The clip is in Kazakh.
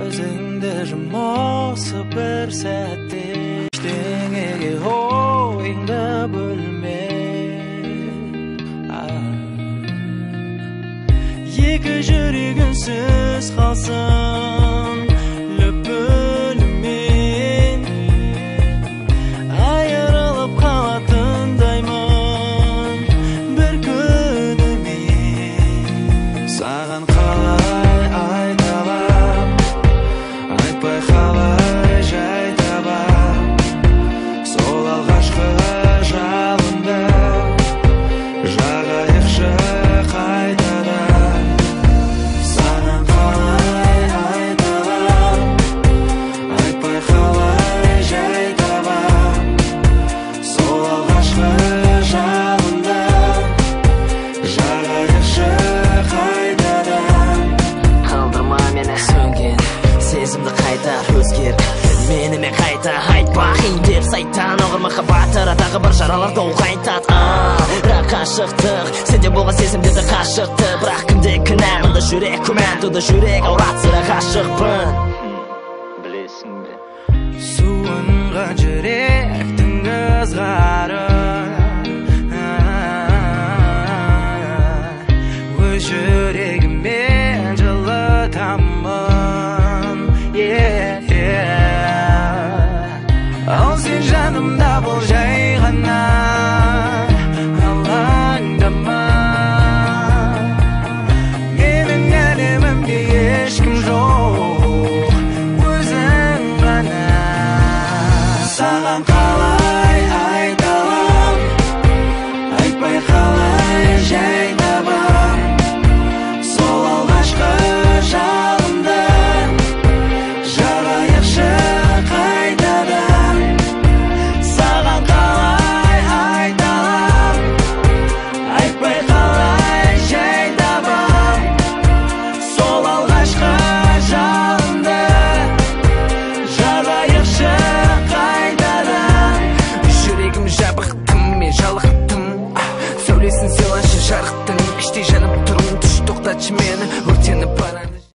Көзіңді жұмосы бір сәтте ештеңеге ойыңды бөлме. Екі жүрегінсіз қалсын лүпілімен, айырылып қалатындаймын бір күнімен. Саған қалай айталам, айтпай қалай жай табам, сол алғашқы жалынды жағайықшы қайтадан. Саған қалай айталам, айтпай қалай жай табам, сол алғашқы жалынды жағайықшы қайтадан. Қалдырма мені сөнген сезімді қайта өзгер, менімен қайта айтпа қиындер сайтан оғыр махаббат арадағы бір жараларды ол қайтат. Бірақ қашықтық сенде болған сезімдерді қашықты, бірақ кімде кінә мұнда жүрек күмән туды, жүрек ауратсыра ғашықпын. Білесің бе Суынған жүректің ызғары өз жүрегімен жылытамын. Ал сен жанымда бол жай ғана, алаңдама. Менің әлемімде ешкім жоқ, өзің ғана. Саған қалай айталам, айтпай қалай жай табам, сол алғашқы жалынды жағайықшы қайтадан. Саған қалай айталам, айтпай қалай жай табам, сол алғашқы жалынды жағайықшы қайтадан. Жүрегім жабық